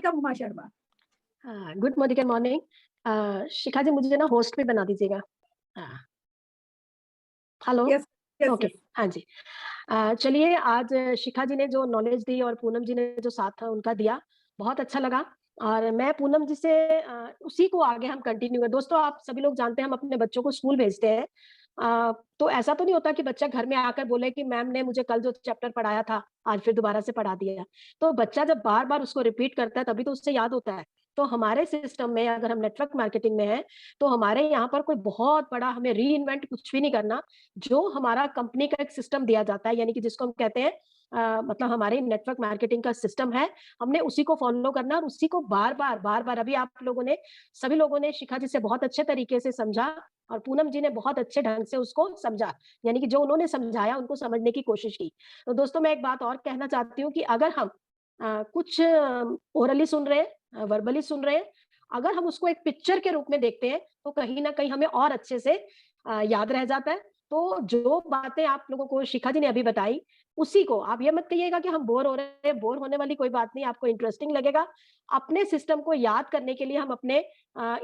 Welcome Uma Sharma. Good morning. Shikha ji मुझे ना host भी बना दीजिएगा। हाँ, hello. Yes yes okay. Yes. हाँ जी। चलिए आज शिखा जी ने जो नॉलेज दी और पूनम जी ने जो साथ उनका दिया, बहुत अच्छा लगा। और मैं पूनम जी से उसी को आगे हम कंटिन्यू करें। दोस्तों आप सभी लोग जानते हैं हम अपने बच्चों को स्कूल भेजते हैं। तो ऐसा तो नहीं होता कि बच्चा घर में आकर बोले कि मैम ने मुझे कल जो चैप्टर पढ़ाया था आज फिर दोबारा से पढ़ा दिया। तो बच्चा जब बार बार उसको रिपीट करता है तभी तो उससे याद होता है। तो हमारे सिस्टम में अगर हम नेटवर्क मार्केटिंग में है तो हमारे यहाँ पर कोई बहुत बड़ा हमें री इन्वेंट कुछ भी नहीं करना। जो हमारा कंपनी का एक सिस्टम दिया जाता है यानी कि जिसको हम कहते हैं मतलब हमारे नेटवर्क मार्केटिंग का सिस्टम है, हमने उसी को फॉलो करना और उसी को बार बार अभी आप लोगों ने सभी लोगों ने शिखा जी से बहुत अच्छे तरीके से समझा और पूनम जी ने बहुत अच्छे ढंग से उसको समझा, यानी कि जो उन्होंने समझाया उनको समझने की कोशिश की। तो दोस्तों मैं एक बात और कहना चाहती हूँ कि अगर हम कुछ ओरली सुन रहे हैं, वर्बली सुन रहे हैं, अगर हम उसको एक पिक्चर के रूप में देखते हैं तो कहीं ना कहीं हमें और अच्छे से याद रह जाता है। तो जो बातें आप लोगों को शिखा जी ने अभी बताई उसी को आप ये मत कहिएगा कि हम बोर हो रहे हैं, बोर होने वाली कोई बात नहीं, आपको इंटरेस्टिंग लगेगा। अपने सिस्टम को याद करने के लिए हम अपने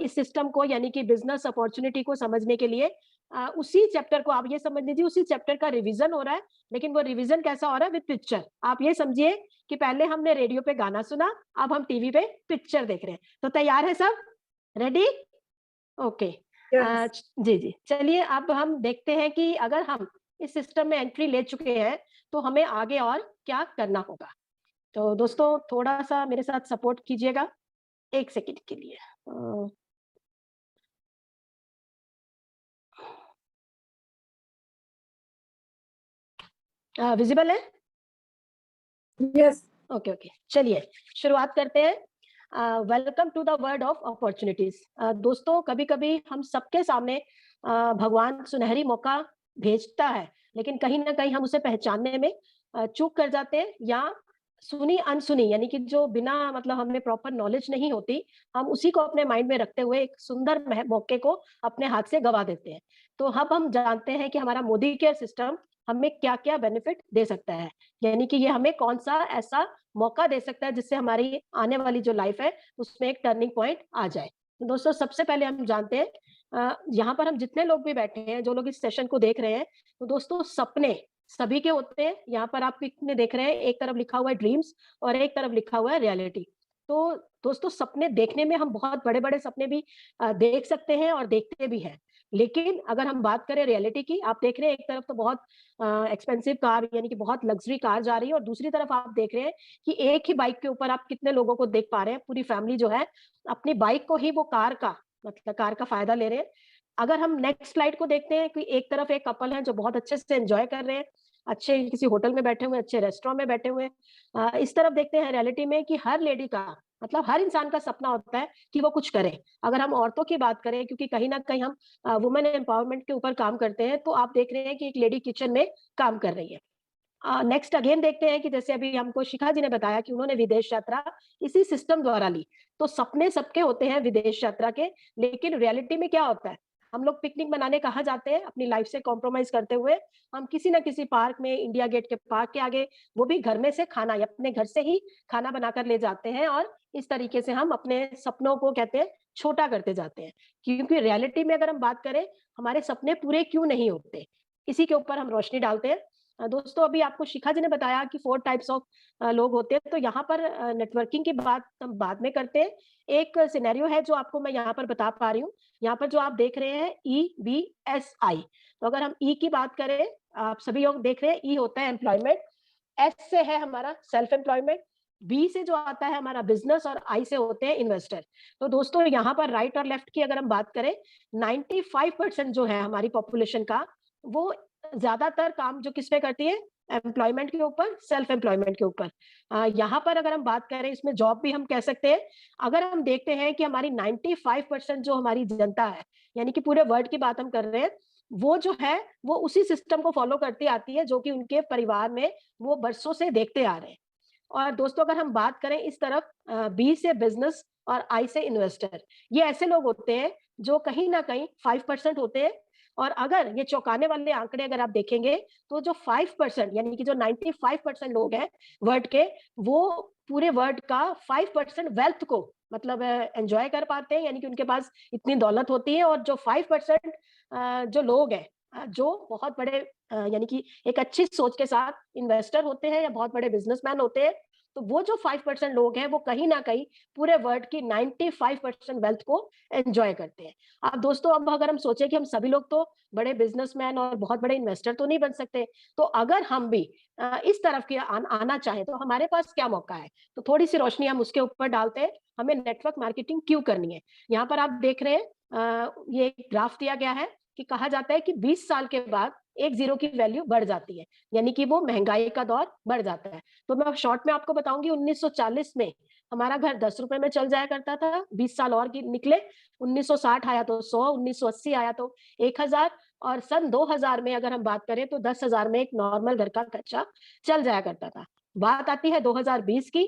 इस सिस्टम को यानी कि बिजनेस अपॉर्चुनिटी को समझने के लिए उसी चैप्टर को आप ये समझ लीजिए उसी चैप्टर का रिवीजन हो रहा है। लेकिन वो रिवीजन कैसा हो रहा है? With picture. आप ये समझिए कि पहले हमने रेडियो पे गाना सुना, अब हम टीवी पे पिक्चर देख रहे हैं। तो तैयार है सब? रेडी? ओके। यस जी जी, चलिए अब हम देखते हैं कि अगर हम इस सिस्टम में एंट्री ले चुके हैं तो हमें आगे और क्या करना होगा। तो दोस्तों थोड़ा सा मेरे साथ सपोर्ट कीजिएगा 1 सेकंड के लिए। विजिबल है? यस। ओके ओके, चलिए शुरुआत करते हैं। Welcome to the world of opportunities. दोस्तों कभी कभी हम सबके सामने भगवान सुनहरी मौका भेजता है, लेकिन कहीं ना कहीं हम उसे पहचानने में चूक कर जाते हैं या सुनी अनसुनी यानी कि जो बिना मतलब हमें प्रॉपर नॉलेज नहीं होती, हम उसी को अपने माइंड में रखते हुए एक सुंदर मौके को अपने हाथ से गवा देते हैं। तो अब हम जानते हैं कि हमारा मोदी केयर सिस्टम हमें क्या क्या बेनिफिट दे सकता है, यानी कि ये हमें कौन सा ऐसा मौका दे सकता है जिससे हमारी आने वाली जो लाइफ है उसमें एक टर्निंग पॉइंट आ जाए। तो दोस्तों सबसे पहले हम जानते हैं यहाँ पर हम जितने लोग भी बैठे हैं, जो लोग इस सेशन को देख रहे हैं, तो दोस्तों सपने सभी के होते हैं। यहाँ पर आप कितने देख रहे हैं, एक तरफ लिखा हुआ है ड्रीम्स और एक तरफ लिखा हुआ है रियलिटी। तो दोस्तों सपने देखने में हम बहुत बड़े बड़े सपने भी देख सकते हैं और देखते भी हैं। लेकिन अगर हम बात करें रियलिटी की, आप देख रहे हैं एक तरफ तो बहुत एक्सपेंसिव कार यानी कि बहुत लग्जरी कार जा रही है और दूसरी तरफ आप देख रहे हैं कि एक ही बाइक के ऊपर आप कितने लोगों को देख पा रहे हैं, पूरी फैमिली जो है अपनी बाइक को ही वो कार का मतलब कार का फायदा ले रहे हैं। अगर हम नेक्स्ट स्लाइड को देखते हैं कि एक तरफ एक कपल है जो बहुत अच्छे से एंजॉय कर रहे हैं, अच्छे किसी होटल में बैठे हुए, अच्छे रेस्टोरेंट में बैठे हुए। इस तरफ देखते हैं रियलिटी में कि हर लेडी का मतलब हर इंसान का सपना होता है कि वो कुछ करे। अगर हम औरतों की बात करें, क्योंकि कहीं ना कहीं हम वुमेन एम्पावरमेंट के ऊपर काम करते हैं, तो आप देख रहे हैं कि एक लेडी किचन में काम कर रही है। नेक्स्ट अगेन देखते हैं कि जैसे अभी हमको शिखा जी ने बताया कि उन्होंने विदेश यात्रा इसी सिस्टम द्वारा ली। तो सपने सबके होते हैं विदेश यात्रा के, लेकिन रियलिटी में क्या होता है? हम लोग पिकनिक मनाने कहाँ जाते हैं? अपनी लाइफ से कॉम्प्रोमाइज करते हुए हम किसी ना किसी पार्क में, इंडिया गेट के पार्क के आगे, वो भी घर में से खाना या अपने घर से ही खाना बनाकर ले जाते हैं और इस तरीके से हम अपने सपनों को कहते हैं छोटा करते जाते हैं। क्योंकि रियलिटी में अगर हम बात करें, हमारे सपने पूरे क्यों नहीं होते, इसी के ऊपर हम रोशनी डालते हैं। दोस्तों अभी आपको शिखा जी ने बताया कि 4 टाइप्स ऑफ लोग होते हैं, तो यहाँ पर नेटवर्किंग की बात हम बाद में करते हैं। एक सिनेरियो है जो आपको मैं यहाँ पर बता पा रही हूँ। यहाँ पर जो आप देख रहे हैं EBSI, तो अगर हम ई की बात करें, आप सभी लोग देख रहे हैं ई होता है एम्प्लॉयमेंट, एस से है हमारा सेल्फ एम्प्लॉयमेंट, बी से जो आता है हमारा बिजनेस और आई से होते हैं इन्वेस्टर। तो दोस्तों यहाँ पर राइट और लेफ्ट की अगर हम बात करें, 95% जो है हमारी पॉपुलेशन का, वो ज्यादातर काम जो किस पे करती है? एम्प्लॉयमेंट के ऊपर, सेल्फ एम्प्लॉयमेंट के ऊपर। यहाँ पर अगर हम बात करें, इसमें जॉब भी हम कह सकते हैं। अगर हम देखते हैं कि हमारी 95% जो हमारी जनता है, यानी कि पूरे वर्ल्ड की बात हम कर रहे हैं, वो जो है वो उसी सिस्टम को फॉलो करती आती है जो कि उनके परिवार में वो बरसों से देखते आ रहे हैं। और दोस्तों अगर हम बात करें इस तरफ, बी से बिजनेस और आई से इन्वेस्टर, ये ऐसे लोग होते हैं जो कहीं ना कहीं 5% होते हैं और अगर ये चौंकाने वाले आंकड़े अगर आप देखेंगे तो जो 5% यानी कि जो 95% लोग हैं वर्ल्ड के, वो पूरे वर्ल्ड का 5% वेल्थ को मतलब एंजॉय कर पाते हैं, यानी कि उनके पास इतनी दौलत होती है। और जो 5% जो लोग हैं जो बहुत बड़े यानी कि एक अच्छी सोच के साथ इन्वेस्टर होते हैं या बहुत बड़े बिजनेसमैन होते हैं, तो वो जो 5% लोग हैं वो कहीं ना कहीं पूरे वर्ल्ड की 95% वेल्थ को एंजॉय करते हैं। अब दोस्तों, अब अगर हम सोचें कि हम सभी लोग तो बड़े बिजनेसमैन और बहुत बड़े इन्वेस्टर तो नहीं बन सकते, तो अगर हम भी इस तरफ की आना चाहें तो हमारे पास क्या मौका है? तो थोड़ी सी रोशनी हम उसके ऊपर डालते हैं, हमें नेटवर्क मार्केटिंग क्यों करनी है। यहाँ पर आप देख रहे हैं ये एक ग्राफ दिया गया है कि कहा जाता है कि 20 साल के बाद एक जीरो की वैल्यू बढ़ जाती है, यानी कि वो महंगाई का दौर बढ़ जाता है। तो मैं शॉर्ट में आपको बताऊंगी, 1940 में हमारा घर 10 रुपए में चल जाया करता था, 20 साल और की निकले, 1960 आया तो 100, 1980 आया तो 1000, और सन 2000 में अगर हम बात करें तो 10,000 में एक नॉर्मल घर का खर्चा चल जाया करता था। बात आती है 2020 की,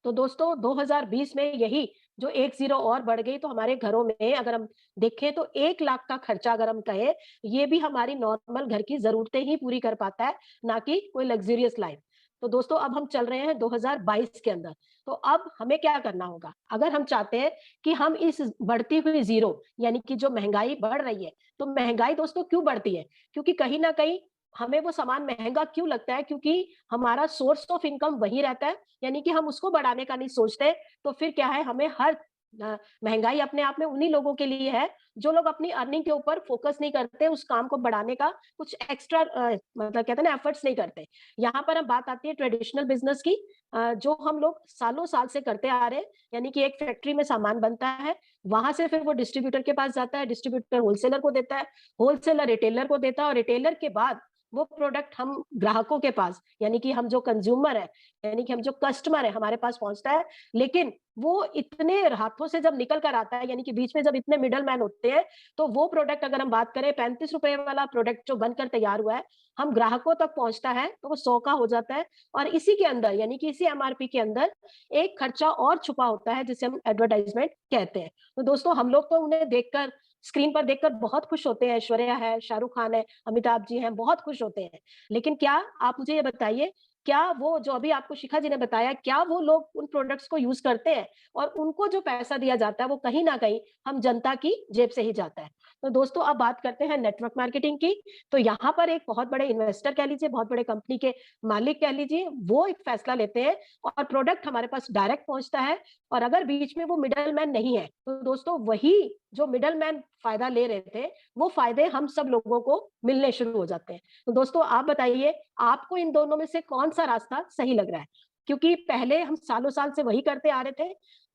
तो दोस्तों 2020 में यही जो एक जीरो और बढ़ गई, तो हमारे घरों में अगर हम देखें तो 1 लाख का खर्चा अगर हम कहें, ये भी हमारी नॉर्मल घर की जरूरतें ही पूरी कर पाता है, ना कि कोई लग्जरियस लाइफ। तो दोस्तों अब हम चल रहे हैं 2022 के अंदर, तो अब हमें क्या करना होगा अगर हम चाहते हैं कि हम इस बढ़ती हुई जीरो यानी कि जो महंगाई बढ़ रही है, तो महंगाई दोस्तों क्यों बढ़ती है? क्योंकि कहीं ना कहीं हमें वो सामान महंगा क्यों लगता है? क्योंकि हमारा सोर्स ऑफ इनकम वही रहता है, यानी कि हम उसको बढ़ाने का नहीं सोचते। तो फिर क्या है, हमें हर महंगाई अपने आप में उन्हीं लोगों के लिए है जो लोग अपनी अर्निंग के ऊपर फोकस नहीं करते, उस काम को बढ़ाने का कुछ एक्स्ट्रा मतलब कहते हैं ना एफर्ट्स नहीं करते। यहाँ पर अब बात आती है ट्रेडिशनल बिजनेस की, जो हम लोग सालों साल से करते आ रहे हैं, यानी कि एक फैक्ट्री में सामान बनता है, वहां से फिर वो डिस्ट्रीब्यूटर के पास जाता है, डिस्ट्रीब्यूटर होलसेलर को देता है, होलसेलर रिटेलर को देता है, और रिटेलर के बाद वो प्रोडक्ट हम ग्राहकों के पास यानी कि हम जो कंज्यूमर है, यानी कि हम जो कस्टमर है, हमारे पास पहुंचता है। लेकिन वो इतने हाथों से जब निकल कर आता है, यानी कि बीच में जब इतने मिडल मैन होते हैं, तो वो प्रोडक्ट अगर हम बात करें 35 रुपए वाला प्रोडक्ट जो बनकर तैयार हुआ है, हम ग्राहकों तक पहुंचता है तो वो 100 का हो जाता है। और इसी के अंदर यानी कि इसी एमआरपी के अंदर एक खर्चा और छुपा होता है जिसे हम एडवर्टाइजमेंट कहते हैं। तो दोस्तों हम लोग तो उन्हें देखकर, स्क्रीन पर देखकर बहुत खुश होते हैं, ऐश्वर्या है, शाहरुख खान है, अमिताभ जी हैं, बहुत खुश होते हैं। लेकिन क्या आप मुझे ये बताइए, क्या वो जो अभी आपको शिखा जी ने बताया, क्या वो लोग उन प्रोडक्ट्स को यूज करते हैं? और उनको जो पैसा दिया जाता है वो कहीं ना कहीं हम जनता की जेब से ही जाता है। तो दोस्तों अब बात करते हैं नेटवर्क मार्केटिंग की। तो यहाँ पर एक बहुत बड़े इन्वेस्टर कह लीजिए, बहुत बड़े कंपनी के मालिक कह लीजिए, वो एक फैसला लेते हैं और प्रोडक्ट हमारे पास डायरेक्ट पहुंचता है। और अगर बीच में वो मिडल मैन नहीं है, तो दोस्तों वही जो मिडल मैन फायदा ले रहे थे, वो फायदे हम सब लोगों को मिलने शुरू हो जाते हैं। तो दोस्तों आप बताइए, आपको इन दोनों में से कौन सा रास्ता सही लग रहा है? क्योंकि पहले हम सालों साल से वही करते आ रहे थे।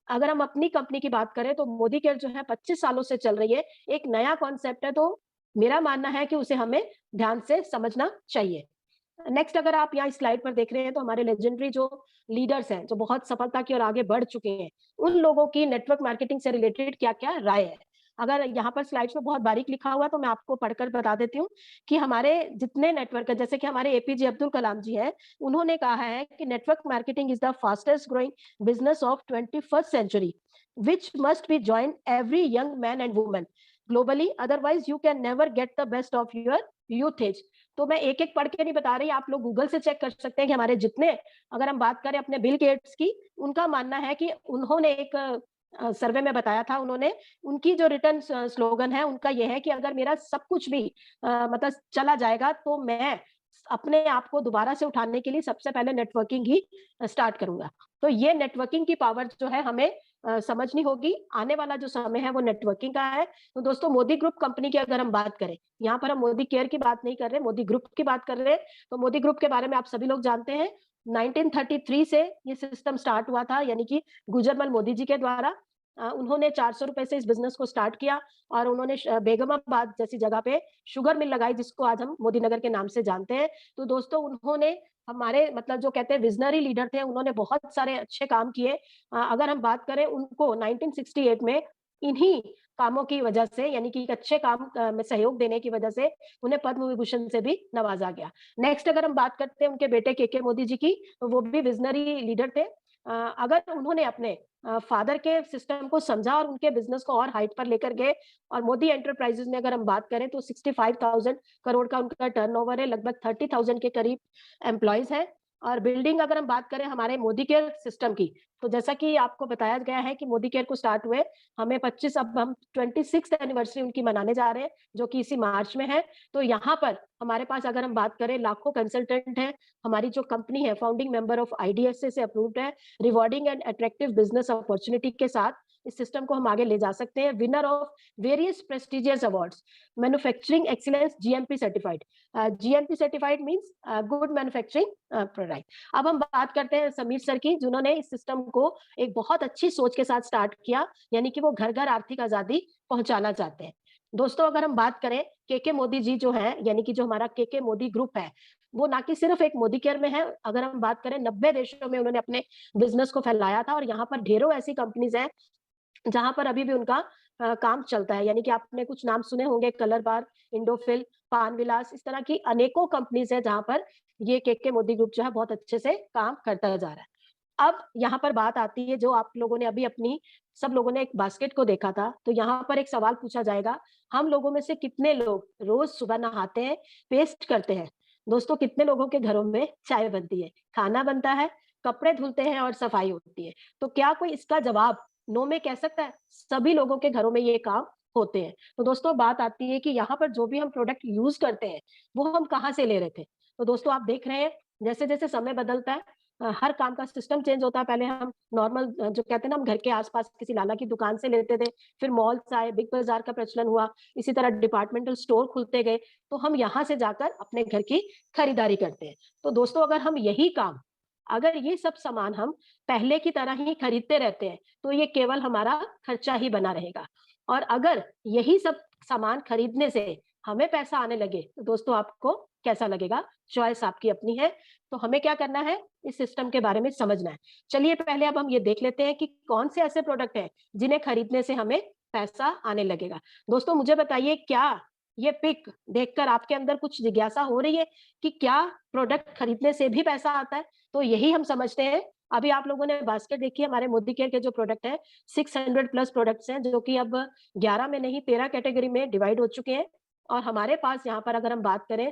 अगर हम अपनी कंपनी की बात करें तो मोदी केयर जो है 25 सालों से चल रही है, एक नया कॉन्सेप्ट है, तो मेरा मानना है कि उसे हमें ध्यान से समझना चाहिए। नेक्स्ट अगर आप यहाँ स्लाइड पर देख रहे हैं, तो हमारे लेजेंडरी जो लीडर्स हैं, जो बहुत सफलता की ओर आगे बढ़ चुके हैं, उन लोगों की नेटवर्क मार्केटिंग से रिलेटेड क्या-क्या राय है। अगर यहाँ पर स्लाइड्स में बहुत बारीक लिखा हुआ है, तो मैं आपको पढ़कर बता देती हूँ कि हमारे जितने नेटवर्क है, जैसे कि हमारे एपीजे अब्दुल कलाम जी हैं, उन्होंने कहा है कि network marketing is the fastest growing business of 21st century, which must be join every young man and woman globally, otherwise you can never get the best of your youth age. तो मैं एक-एक पढ़ के नहीं बता रही, आप लोग गूगल से चेक कर सकते हैं कि हमारे जितने, अगर हम बात करें अपने बिल गेट्स की, उनका मानना है कि उन्होंने एक सर्वे में बताया था, उन्होंने उनकी जो रिटर्न स्लोगन है उनका ये है कि अगर मेरा सब कुछ भी मतलब चला जाएगा, तो मैं अपने आप को दोबारा से उठाने के लिए सबसे पहले नेटवर्किंग ही स्टार्ट करूंगा। तो ये नेटवर्किंग की पावर जो है हमें समझनी होगी। आने वाला जो समय है वो नेटवर्किंग का है। तो दोस्तों मोदी ग्रुप कंपनी की अगर हम बात करें, यहाँ पर हम मोदी केयर की बात नहीं कर रहे, मोदी ग्रुप की बात कर रहे हैं। तो मोदी ग्रुप के बारे में आप सभी लोग जानते हैं, 1933 से ये सिस्टम स्टार्ट हुआ था, यानी कि गुजरमल मोदी जी के द्वारा। उन्होंने 400 रुपए से इस बिजनेस को स्टार्ट किया, और उन्होंने बेगमाबाद जैसी जगह पे शुगर मिल लगाई, जिसको आज हम मोदी नगर के नाम से जानते हैं। तो दोस्तों उन्होंने हमारे मतलब जो कहते हैं विजनरी लीडर थे, उन्होंने बहुत सारे अच्छे काम किए। अगर हम बात करें, उनको 1968 में इन्हीं कामों की वजह से, यानी कि एक अच्छे काम में सहयोग देने की वजह से उन्हें पद्म विभूषण से भी नवाजा गया। नेक्स्ट अगर हम बात करते हैं उनके बेटे के मोदी जी की, तो वो भी विजनरी लीडर थे। अगर उन्होंने अपने फादर के सिस्टम को समझा और उनके बिजनेस को और हाइट पर लेकर गए। और मोदी एंटरप्राइजेज में अगर हम बात करें तो 65,000 करोड़ का उनका टर्नओवर है, लगभग 30,000 के करीब एम्प्लॉइज हैं। और बिल्डिंग अगर हम बात करें हमारे मोदी केयर सिस्टम की, तो जैसा कि आपको बताया गया है कि मोदी केयर को स्टार्ट हुए हमें 25, अब हम 26th एनिवर्सरी उनकी मनाने जा रहे हैं, जो कि इसी मार्च में है। तो यहाँ पर हमारे पास अगर हम बात करें लाखों कंसल्टेंट हैं। हमारी जो कंपनी है फाउंडिंग मेंबर ऑफ आईडीएसए से अप्रूव्ड है। Rewarding and attractive business opportunity के साथ इस सिस्टम को हम आगे ले जा सकते हैं। Winner of various prestigious awards, manufacturing excellence GMP certified. GMP certified means good manufacturing product. अब हम बात करते हैं समीर सर की, जिन्होंने इस सिस्टम को एक बहुत अच्छी सोच के साथ स्टार्ट किया, यानी कि वो घर घर आर्थिक आजादी पहुंचाना चाहते हैं। दोस्तों अगर हम बात करें के मोदी जी जो है, यानी कि जो हमारा के मोदी ग्रुप है, वो ना कि सिर्फ एक मोदी केयर में है। अगर हम बात करें 90 देशों में उन्होंने अपने बिजनेस को फैलाया था। और यहाँ पर ढेरों ऐसी कंपनीज हैं जहां पर अभी भी उनका काम चलता है। यानी कि आपने कुछ नाम सुने होंगे, कलर बार, इंडोफिल, पान विलास, इस तरह की अनेकों कंपनीज है जहां पर ये के मोदी ग्रुप जो है बहुत अच्छे से काम करता जा रहा है। अब यहाँ पर बात आती है, जो आप लोगों ने अभी अपनी सब लोगों ने एक बास्केट को देखा था, तो यहाँ पर एक सवाल पूछा जाएगा, हम लोगों में से कितने लोग रोज सुबह नहाते हैं, पेस्ट करते हैं? दोस्तों कितने लोगों के घरों में चाय बनती है, खाना बनता है, कपड़े धुलते हैं और सफाई होती है? तो क्या कोई इसका जवाब नो में कह सकता है? सभी लोगों के घरों में ये काम होते हैं। तो दोस्तों बात आती है कि यहाँ पर जो भी हम प्रोडक्ट यूज करते हैं वो हम कहाँ से ले रहे थे। तो दोस्तों आप देख रहे हैं जैसे जैसे समय बदलता है, हर काम का सिस्टम चेंज होता है। पहले हम नॉर्मल जो कहते हैं ना, हम घर के आसपास किसी लाला की दुकान से लेते थे, फिर मॉल्स आए, बिग बाजार का प्रचलन हुआ, इसी तरह डिपार्टमेंटल स्टोर खुलते गए, तो हम यहाँ से जाकर अपने घर की खरीदारी करते हैं। तो दोस्तों अगर हम यही काम, अगर ये सब सामान हम पहले की तरह ही खरीदते रहते हैं, तो ये केवल हमारा खर्चा ही बना रहेगा। और अगर यही सब सामान खरीदने से हमें पैसा आने लगे, तो दोस्तों आपको कैसा लगेगा? चॉइस आपकी अपनी है। तो हमें क्या करना है, इस सिस्टम के बारे में समझना है। चलिए पहले अब हम ये देख लेते हैं कि कौन से ऐसे प्रोडक्ट हैं जिन्हें खरीदने से हमें पैसा आने लगेगा। दोस्तों मुझे बताइए, क्या ये पिक देखकर आपके अंदर कुछ जिज्ञासा हो रही है कि क्या प्रोडक्ट खरीदने से भी पैसा आता है? तो यही हम समझते हैं। अभी आप लोगों ने बास्केट देखी, हमारे मोदी केयर के जो प्रोडक्ट हैं, 600 प्लस प्रोडक्ट्स हैं, जो कि अब 11 में नहीं 13 कैटेगरी में डिवाइड हो चुके हैं। और हमारे पास यहाँ पर अगर हम बात करें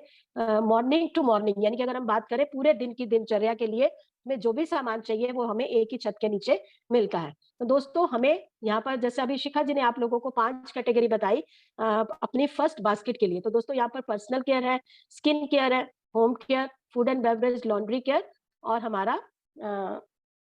मॉर्निंग टू मॉर्निंग, यानी कि अगर हम बात करें पूरे दिन की दिनचर्या के लिए, में जो भी सामान चाहिए वो हमें एक ही छत के नीचे मिलता है। तो दोस्तों हमें यहाँ पर, जैसे अभी शिखा जी ने आप लोगों को 5 कैटेगरी बताई अपनी फर्स्ट बास्केट के लिए, तो दोस्तों यहाँ पर पर्सनल केयर है, स्किन केयर है, home care, food and beverage, laundry care, और हमारा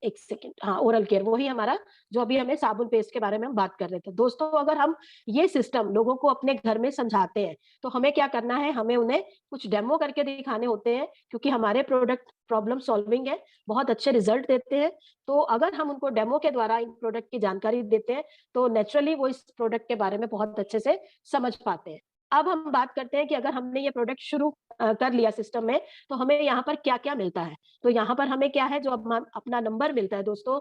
एक सेकेंड, हाँ, ओरल केयर, वही हमारा जो अभी हमें साबुन पेस्ट के बारे में हम बात कर रहे थे। दोस्तों अगर हम ये सिस्टम लोगों को अपने घर में समझाते हैं, तो हमें क्या करना है, हमें उन्हें कुछ डेमो करके दिखाने होते हैं, क्योंकि हमारे प्रोडक्ट प्रॉब्लम सॉल्विंग है, बहुत अच्छे रिजल्ट देते हैं। तो अगर हम उनको डेमो के द्वारा इन प्रोडक्ट की जानकारी देते हैं, तो नेचुरली वो इस प्रोडक्ट के बारे में बहुत अच्छे से समझ पाते हैं। अब हम बात करते हैं कि अगर हमने ये प्रोडक्ट शुरू कर लिया सिस्टम में, तो हमें यहाँ पर क्या-क्या मिलता है। तो यहाँ पर हमें क्या है, जो अपना नंबर मिलता है दोस्तों,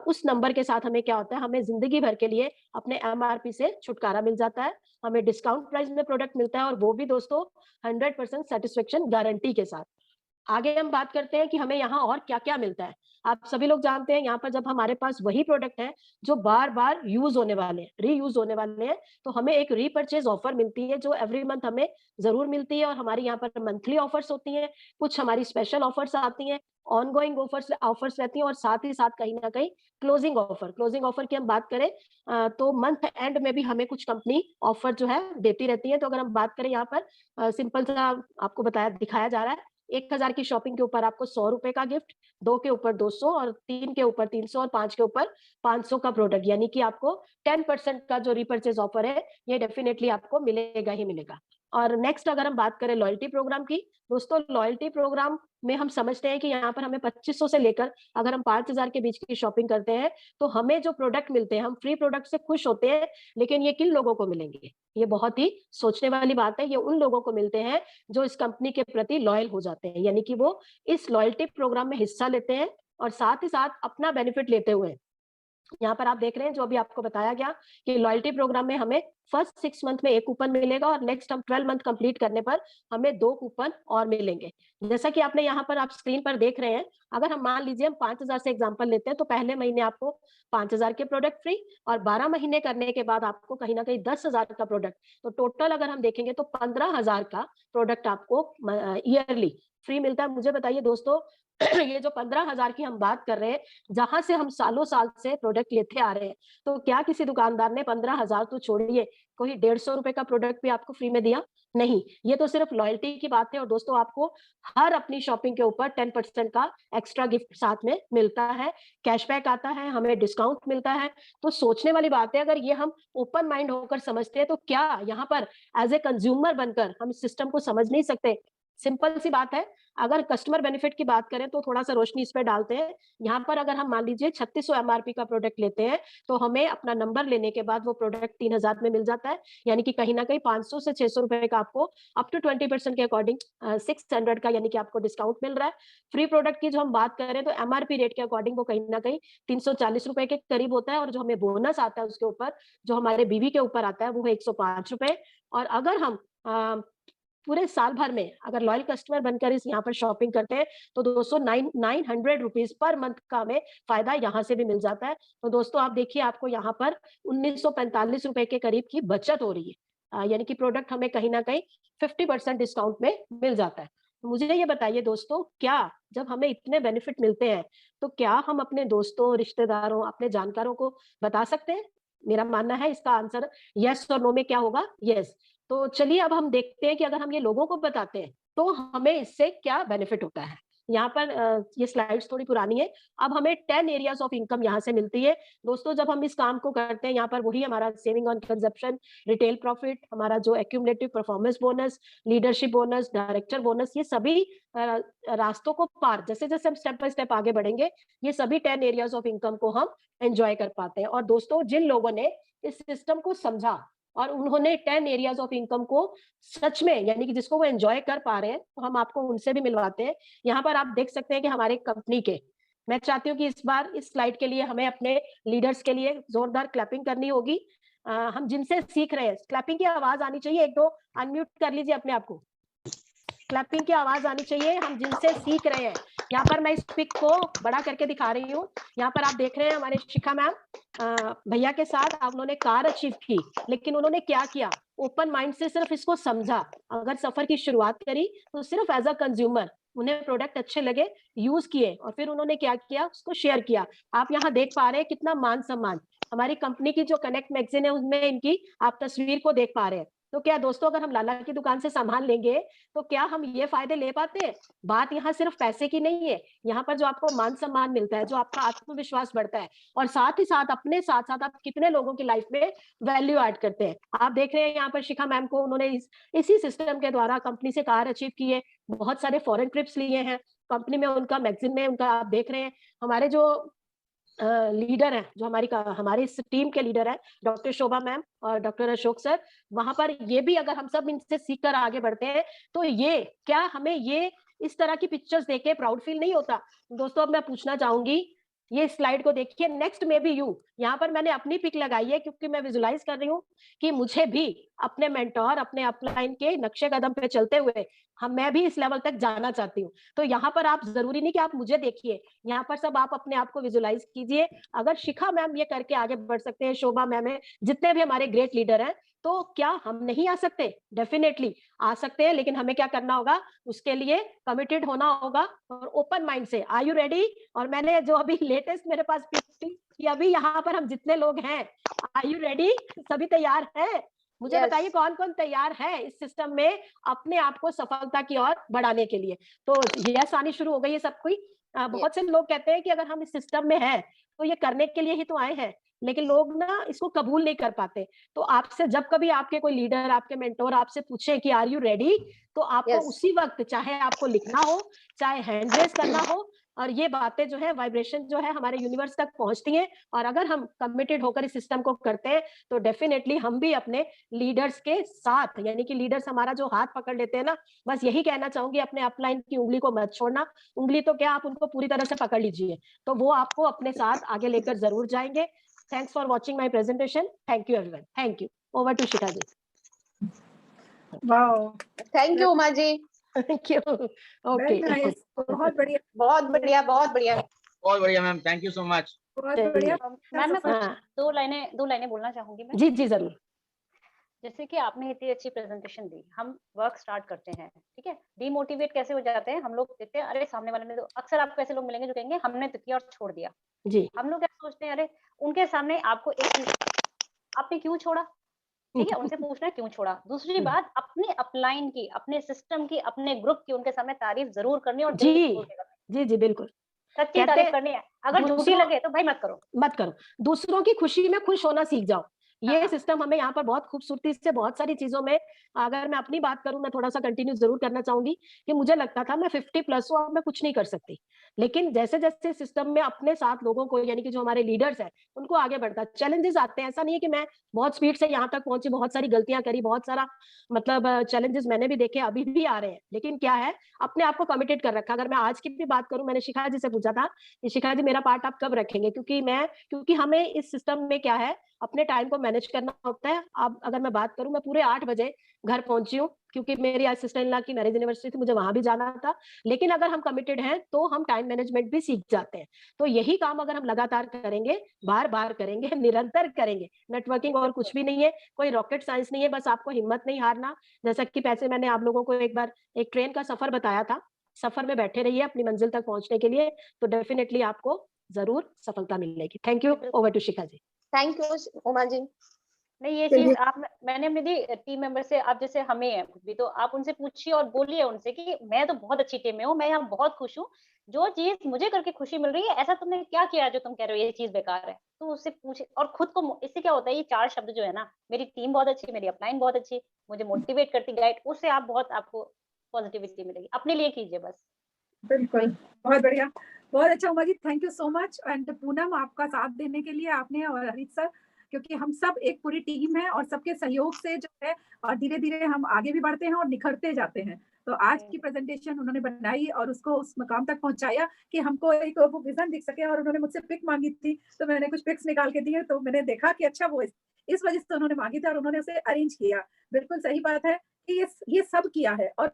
उस नंबर के साथ हमें क्या होता है, हमें जिंदगी भर के लिए अपने एमआरपी से छुटकारा मिल जाता है। हमें डिस्काउंट प्राइस में प्रोडक्ट मिलता है, और वो भी दोस्तों 100% सेटिस्फेक्शन गारंटी के साथ। आगे हम बात करते हैं कि हमें यहाँ और क्या-क्या मिलता है। आप सभी लोग जानते हैं, यहाँ पर जब हमारे पास वही प्रोडक्ट है जो बार-बार यूज़ होने वाले हैं, रीयूज़ होने वाले हैं, तो हमें एक रीपर्चेज़ ऑफर मिलती है, जो एवरी मंथ हमें ज़रूर मिलती है। और हमारी यहाँ पर मंथली ऑफर्स होती हैं, कुछ हमारी स्पेशल ऑफर्स आती हैं, ऑनगोइंग ऑफर्स ऑफर्स रहती हैं, और साथ ही साथ कहीं न कहीं क्लोजिंग ऑफर की हम बात करें तो मंथ एंड में भी हमें कुछ कंपनी ऑफर जो है देती रहती है। तो अगर हम बात करें यहाँ पर सिंपल सा आपको दिखाया जा रहा है, 1000 की शॉपिंग के ऊपर आपको ₹100 का गिफ्ट, 2 के ऊपर 200, और 3 के ऊपर 300, और 5 के ऊपर 500 का प्रोडक्ट, यानी कि आपको 10% का जो रीपर्चेज ऑफर है, ये डेफिनिटली आपको मिलेगा ही मिलेगा। और नेक्स्ट अगर हम बात करें लॉयल्टी प्रोग्राम की, दोस्तों लॉयल्टी प्रोग्राम में हम समझते हैं कि यहाँ पर हमें 2500 से लेकर अगर हम 5000 के बीच की शॉपिंग करते हैं, तो हमें जो प्रोडक्ट मिलते हैं, हम फ्री प्रोडक्ट से खुश होते हैं, लेकिन ये किन लोगों को मिलेंगे? ये बहुत ही सोचने वाली बात है। ये उन लोगों को मिलते हैं जो इस कंपनी के प्रति लॉयल हो जाते हैं, यानी कि वो इस लॉयल्टी प्रोग्राम में हिस्सा लेते हैं, और साथ ही साथ अपना बेनिफिट लेते हुए यहाँ पर आप देख रहे हैं जो अभी आपको बताया गया कि लॉयल्टी प्रोग्राम में हमें फर्स्ट 6 मंथ में 1 कूपन मिलेगा और नेक्स्ट हम 12 मंथ कंप्लीट करने पर हमें 2 कूपन और मिलेंगे। जैसा कि आपने यहाँ पर आप स्क्रीन पर देख रहे हैं, अगर हम मान लीजिए हम 5,000 से एग्जांपल लेते हैं तो पहले महीने आपको 5,000 के प्रोडक्ट फ्री और 12 महीने करने के बाद आपको कहीं न कहीं 10,000 का प्रोडक्ट, तो टोटल अगर हम देखेंगे तो 15,000 का प्रोडक्ट आपको ईयरली फ्री मिलता है। मुझे बताइए दोस्तों ये जो 15,000 की हम बात कर रहे हैं, जहां से हम सालों साल से प्रोडक्ट लेते आ रहे हैं, तो क्या किसी दुकानदार ने 15,000 तो छोड़िए, कोई 150 रुपए का प्रोडक्ट भी आपको फ्री में दिया? नहीं, ये तो सिर्फ लॉयल्टी की बात है। और दोस्तों आपको हर अपनी शॉपिंग के ऊपर 10% का एक्स्ट्रा गिफ्ट साथ में मिलता है, कैशबैक आता है, हमें डिस्काउंट मिलता है। तो सोचने वाली बात है, अगर ये हम ओपन माइंड होकर समझते हैं तो क्या यहाँ पर एज ए कंज्यूमर बनकर हम इस सिस्टम को समझ नहीं सकते? सिंपल सी बात है, अगर कस्टमर बेनिफिट की बात करें तो थोड़ा-सा रोशनी इस पे डालते हैं। यहाँ पर अगर हम मान लीजिए 3600 एमआरपी का प्रोडक्ट लेते हैं, तो हमें अपना नंबर लेने के बाद वो प्रोडक्ट 3,000 में मिल जाता है। यानी कि कहीं न कहीं 500 से 600 रुपए का आपको अप टू 20% के अकॉर्डिंग 600 का यानी कि आपको डिस्काउंट मिल रहा है। फ्री प्रोडक्ट की जो हम बात करें तो एमआरपी रेट के अकॉर्डिंग वो कहीं न कहीं 340 रुपए के करीब होता है और जो हमें बोनस आता है उसके ऊपर, जो हमारे बीवी के ऊपर आता है वो है 105 रुपए। और अगर हम पूरे साल भर में अगर लॉयल कस्टमर बनकर इस यहाँ पर शॉपिंग करते हैं तो दोस्तों 900 रुपीज पर मंथ का हमें फायदा यहाँ से भी मिल जाता है। तो दोस्तों आप देखिए आपको यहाँ पर 1945 रुपए के करीब की बचत हो रही है। यानी कि प्रोडक्ट हमें कहीं ना कहीं 50% डिस्काउंट में मिल जाता है। तो मुझे ये बताइए दोस्तों, क्या जब हमें इतने बेनिफिट मिलते हैं तो क्या हम अपने दोस्तों, रिश्तेदारों, अपने जानकारों को बता सकते हैं? मेरा मानना है इसका आंसर यस और नो में क्या होगा? यस। तो चलिए अब हम देखते हैं कि अगर हम ये लोगों को बताते हैं, तो हमें इससे क्या बेनिफिट होता है। यहाँ पर ये स्लाइड्स थोड़ी पुरानी है। अब हमें 10 एरियाज़ ऑफ इनकम यहाँ से मिलती है। दोस्तों जब हम इस काम को करते हैं, यहाँ पर वही हमारा saving on consumption, retail profit, हमारा जो accumulative performance bonus, leadership bonus, director bonus, ये सभी रास्तों को पार जैसे-जैसे हम स्टेप बाय स्टेप आगे बढ़ेंगे, ये सभी 10 एरियाज़ ऑफ इनकम को हम एन्जॉय कर पाते हैं। और दोस्तों जिन लोगों ने इस सिस्टम को समझा और उन्होंने 10 एरियाज ऑफ इनकम को सच में यानी कि जिसको वो एन्जॉय कर पा रहे हैं, तो हम आपको उनसे भी मिलवाते हैं। यहाँ पर आप देख सकते हैं कि हमारे कंपनी के मैं चाहती हूँ कि इस बार इस स्लाइड के लिए हमें अपने लीडर्स के लिए जोरदार क्लैपिंग करनी होगी। हम जिनसे सीख रहे हैं, क्लैपिंग की आवाज़ आनी चाहिए, 1-2 अनम्यूट कर लीजिए अपने आप को। क्लैपिंग की आवाज़ आनी चाहिए, हम जिनसे सीख रहे हैं। यहाँ पर मैं इस पिक को बड़ा करके दिखा रही हूँ। यहाँ पर आप देख रहे हैं हमारे शिखा मैम भैया के साथ उन्होंने कार अचीव की, लेकिन उन्होंने क्या किया? ओपन माइंड से सिर्फ इसको समझा। अगर सफर की शुरुआत करी तो सिर्फ एज अ कंज्यूमर उन्हें प्रोडक्ट अच्छे लगे, यूज किए और फिर उन्होंने क्या किया? उसको शेयर किया। आप यहाँ देख पा रहे हैं कितना मान सम्मान। हमारी कंपनी की जो कनेक्ट मैगजीन है उसमें इनकी आप तस्वीर को देख पा रहे हैं। तो क्या दोस्तों अगर हम लाला की दुकान से सामान लेंगे तो क्या हम ये फायदे ले पाते हैं? बात यहाँ सिर्फ पैसे की नहीं है। यहाँ पर जो आपको मान सम्मान मिलता है, जो आपका आत्मविश्वास बढ़ता है और साथ ही साथ अपने साथ-साथ आप कितने लोगों की लाइफ में वैल्यू ऐड करते हैं। आप देख रहे हैं यहाँ पर शिखा मैम को उन्होंने इसी सिस्टम के द्वारा कंपनी से कार अचीव की है। बहुत सारे फॉरेन ट्रिप्स लिए हैं। कंपनी में उनका मैगज़ीन में उनका आप देख रहे हैं। हमारे जो लीडर हैं, जो हमारी इस टीम के लीडर हैं, डॉक्टर शोभा मैम और डॉक्टर अशोक सर, वहाँ पर ये भी अगर हम सब इनसे सीख कर आगे बढ़ते हैं, तो ये क्या हमें ये इस तरह की पिक्चर्स देख के प्राउड फील नहीं होता? दोस्तों अब मैं पूछना चाहूँगी, ये स्लाइड को देखिए, नेक्स्ट मे बी यू। यहाँ पर मैंने अपनी पिक लगाई है क्योंकि मैं विजुअलाइज़ कर रही हूँ कि मुझे भी अपने मेंटर, अपने अपलाइन के नक्शे कदम पे चलते हुए मैं भी इस लेवल तक जाना चाहती हूँ। तो यहाँ पर आप ज़रूरी नहीं कि आप मुझे देखिए, यहाँ पर सब आप अपने आप को विजुअलाइज़ कीजिए। अगर शिखा मैम ये करके आगे बढ़ सकते हैं, शोभा मैम है, जितने भी हमारे ग्रेट लीडर हैं, तो क्या हम नहीं आ सकते? डेफिनिटली आ सकते हैं, लेकिन हमें क्या करना होगा? उसके लिए कमिटेड होना होगा और ओपन माइंड से। Are you ready? और मैंने जो अभी लेटेस्ट मेरे पास पिक थी कि अभी यहाँ पर हम जितने लोग हैं, आर यू रेडी? सभी तैयार हैं? मुझे बताइए कौन-कौन तैयार है इस सिस्टम में अपने आप को सफलता की ओर बढ़ाने के लिए? तो यस आनी शुरू हो गई है सब कोई। बहुत से लोग कहते हैं कि अगर हम इस सिस्टम में हैं, तो ये करने के लिए ही तो आए हैं। लेकिन लोग ना इसको कबूल नहीं कर पाते। तो आपसे जब कभी आपके कोई लीडर, आपके मेंटोर आपसे पूछे कि आर यू रेडी? तो आपको यस। उसी वक़्त, चाहे आपको लिखना हो, चाहे हैंड रेज़ करना हो, और ये बातें जो है, वाइब्रेशन जो है हमारे यूनिवर्स तक पहुँचती हैं, और अगर हम कमिटेड होकर इस सिस्टम को करते हैं, तो डेफिनिटली हम भी अपने लीडर्स के साथ, यानी कि लीडर्स हमारा जो हाथ पकड़ लेते हैं ना, बस यही कहना चाहूँगी, अपने अपलाइन की उँगली को मत छोड़ना। उँगली तो क्या, आप उनको पूरी तरह से पकड़ लीजिए, तो वो आपको अपने साथ आगे लेकर ज़रूर जाएँगे। Thanks for watching my presentation. Thank you everyone. Thank you. Over to Shikha ji. Wow, thank you Uma ji. Thank you. Very okay. Nice, बहुत बढ़िया, बहुत बढ़िया, बहुत बढ़िया। बहुत बढ़िया ma'am, thank you so much. बहुत चलिए। बढ़िया। मैम मैं हाँ, कुछ 2 लाइनें बोलना चाहूंगी मैं। जी, जी, ज़रूर। जैसे कि आपने इतनी अच्छी प्रेजेंटेशन दी, हम वर्क स्टार्ट करते हैं, ठीक है? डीमोटिवेट कैसे हो जाते हैं हम लोग, देखते हैं अरे सामने वाले ने तो, अक्सर आपको ऐसे लोग मिलेंगे जो कहेंगे हमने तो किया और छोड़ दिया। जी। हम लोग क्या सोचते हैं, अरे उनके सामने आपको एक चीज, आपने क्यों छोड़ा? ठीक है, उनसे पूछना है क्यों छोड़ा। दूसरी बात, अपनी अपलाइन की, अपने सिस्टम की, अपने ग्रुप की उनके सामने तारीफ जरूर करनी है, और दिल जी, खोल के करनी जी, जी, बिल्कुल। है। सच्ची कहते तारीफ हैं, करनी है, अगर झूठी दूसरों लगे तो भाई मत करो। मत करो। दूसरों की खुशी में खुश होना सीख जाओ। ये हाँ। सिस्टम हमें यहाँ पर बहुत खूबसूरती से बहुत सारी चीज़ों में, अगर मैं अपनी बात करूँ, मैं थोड़ा-सा कंटिन्यू ज़रूर करना चाहूँगी कि मुझे लगता था मैं 50 प्लस हूँ, अब मैं कुछ नहीं कर सकती। लेकिन जैसे-जैसे सिस्टम में अपने साथ लोगों को, यानी कि जो हमारे लीडर्स हैं, उनको आगे बढ़ता, चैलेंजेस आते हैं। ऐसा नहीं है कि मैं बहुत स्पीड से यहाँ तक पहुँची, बहुत सारी गलतियाँ करी, बहुत सारा मतलब चैलेंजेस मैंने भी देखे, अभी भी आ रहे हैं। लेकिन क्या है, अपने आप को कमिटेड कर रखा। अगर मैं आज की भी बात करूँ, मैंने शिखा जी से पूछा था कि शिखा जी, मेरा पार्ट आप कब रखेंगे? क्योंकि हमें इस सिस्टम में क्या है, अपने टाइम को मैनेज करना होता है। अब अगर मैं बात करूँ, मैं पूरे 8 बजे घर पहुँची हूँ, क्योंकि मेरी आज सिस्टर इन लॉ की मैरिज एनिवर्सरी थी, मुझे वहाँ भी जाना था। लेकिन अगर हम कमिटेड हैं, तो हम टाइम मैनेजमेंट भी सीख जाते हैं। तो यही काम अगर हम लगातार करेंगे, बार-बार करेंगे, निरंतर करेंगे, नेटवर्किंग और कुछ भी नहीं है, कोई रॉकेट साइंस नहीं है, बस आपको हिम्मत नहीं हारना। जैसा कि पैसे मैंने आप लोगों को एक बार एक ट्रेन का सफ़र बताया था, सफ़र में बैठे रहिए अपनी मंज़िल तक पहुँचने के लिए, तो डेफिनिटली आपको ज़रूर सफलता मिलेगी। Thank you. Over to Shikha ji. Thank you Uma ji. नहीं, ये चलिए। चीज़ आप, मैंने अपनी दी टीम मेंबर से, आप जैसे हमें है कुछ भी, तो आप उनसे पूछिए और बोलिए उनसे कि मैं तो बहुत अच्छी टीम में हूँ, मैं यहाँ बहुत खुश हूँ। जो चीज़ मुझे करके खुशी मिल रही है, ऐसा तुमने क्या किया जो तुम कह रहे हो ये चीज़ बेकार है? तो उससे पूछे, और खुद को इससे क्या होता है, ये 4 शब्द जो है ना, मेरी टीम बहुत अच्छी, मेरी अपलाइन बहुत अच्छी, मुझे मोटिवेट करती गाइड, उससे आप बहुत, आपको पॉजिटिविटी मिलेगी। अपने लिए कीजिए बस। बिल्कुल, बहुत बढ़िया, बहुत अच्छा Uma ji, thank you so much. And Poonam, आपका साथ देने के लिए आपने, और हरीश सर, क्योंकि हम सब एक पूरी टीम है और सबके सहयोग से जो है, और धीरे-धीरे हम आगे भी बढ़ते हैं और निखरते जाते हैं। तो आज की प्रेजेंटेशन उन्होंने बनाई और उसको उस मकाम तक पहुँचाया कि हमको एक वो विज़न दिख सके, और उन्होंने मुझसे पिक माँगी थी, तो मैंने कुछ पिक्स निकाल के दिए, तो मैंने देखा कि अच्छा वो इस वजह से उन्होंने माँगी थी और उन्होंने उसे अरेंज किया। बिल्कुल सही बात है कि ये सब किया है, और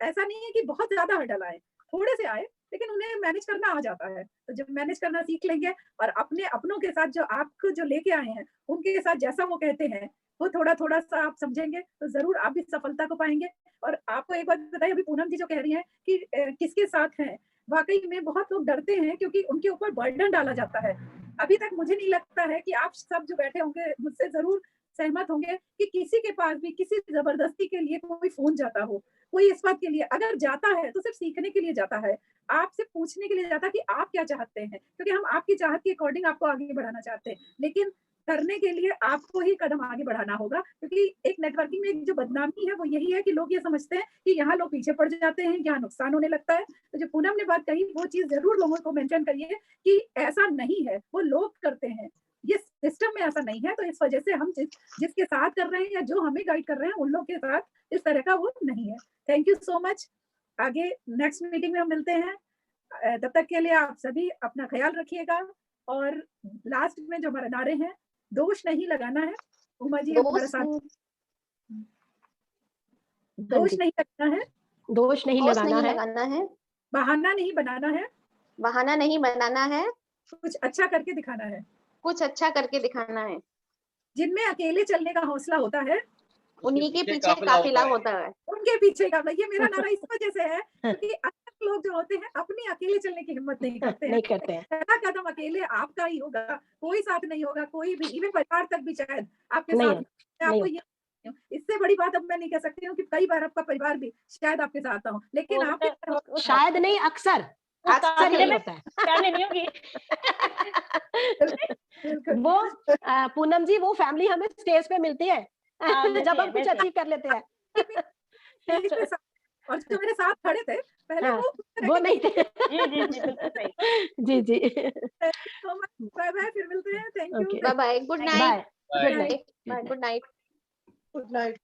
ऐसा नहीं है कि बहुत ज़्यादा हर्डल आए, थोड़े से आए, लेकिन उन्हें मैनेज करना आ जाता है। तो जब मैनेज करना सीख लेंगे और अपने अपनों के साथ जो आपको जो लेके आए हैं, उनके साथ जैसा वो कहते हैं, वो थोड़ा-थोड़ा सा आप समझेंगे, तो ज़रूर आप भी सफलता को पाएँगे। और आपको एक बात बताइए, अभी पूनम जी जो कह रही हैं कि किसके साथ हैं, वाक़ई में बहुत लोग डरते हैं क्योंकि उनके ऊपर बर्डन डाला जाता है। अभी तक मुझे नहीं लगता है कि आप सब जो बैठे होंगे, मुझसे ज़रूर सहमत होंगे कि किसी के पास भी किसी ज़बरदस्ती के लिए कोई फ़ोन जाता हो, कोई इस बात के लिए अगर जाता है तो सिर्फ सीखने के लिए जाता है, आपसे पूछने के लिए जाता है कि आप क्या चाहते हैं? क्योंकि हम आपकी चाहत के अकॉर्डिंग आपको आगे बढ़ाना चाहते हैं, लेकिन करने के लिए आपको ही कदम आगे बढ़ाना होगा, क्योंकि एक नेटवर्किंग में एक जो बदनामी है वो यही है कि लोग ये समझते हैं कि यहाँ लोग पीछे पड़ जाते हैं, यहाँ नुकसान होने लगता है। तो जो पूनम ने बात कही वो चीज़ ज़रूर लोगों को मेंशन करिए कि ऐसा नहीं है, वो लोग करते हैं, ये सिस्टम में ऐसा नहीं है। तो इस वजह से हम जिसके साथ कर रहे हैं या जो हमें गाइड कर रहे हैं, उन लोग के साथ इस तरह का वो नहीं है। Thank you so much. आगे नेक्स्ट मीटिंग में हम मिलते हैं। तब तक के लिए आप सभी अपना ख्याल रखिएगा, और लास्ट में जो हमारे नारे हैं, दोष नहीं लगाना है। उमा जी हमारे साथ, दोष नहीं लगाना है, दोष नहीं दोष लगाना नहीं है, लगाना है, बहाना नहीं बनाना है, बहाना नहीं बनाना है, कुछ अच्छा करके दिखाना है। कुछ अच्छा करके दिखाना है। जिनमें अकेले चलने का हौसला होता है, उन्हीं के पीछे काफिला होता है। उनके पीछे का, ये मेरा नारा इस वजह से है क्योंकि अक्सर लोग जो होते हैं अपनी अकेले चलने की हिम्मत नहीं करते हैं। नहीं करते हैं। पहला कदम अकेले आपका ही होगा, कोई साथ नहीं होगा, कोई भी, इवन परिवार तक भी शायद आपके नहीं साथ होता, मैं नहीं आपको ये इससे बड़ी बात अब मैं नहीं कह सकती हूँ कि कई बार आपका परिवार भी शायद आपके साथ ना हो, लेकिन आपके शायद नहीं, अक्सर अक्सर यही में होता है। फैमिली नहीं होगी। बिल्कुल। वो पूनम जी वो फैमिली हमें स्टेज पे मिलती है मिलती जब है, हम कुछ मिलती है। अचीव कर लेते हैं। स्टेज पे और जो मेरे साथ खड़े थे पहले हाँ, वो वो नहीं थे। जी, जी, जी, बिल्कुल सही। जी जी तो बाय बाय, फिर मिलते हैं। Thank you. Okay bye bye, good Thank you. Night, bye, good Bye. Night. Good night. Good night.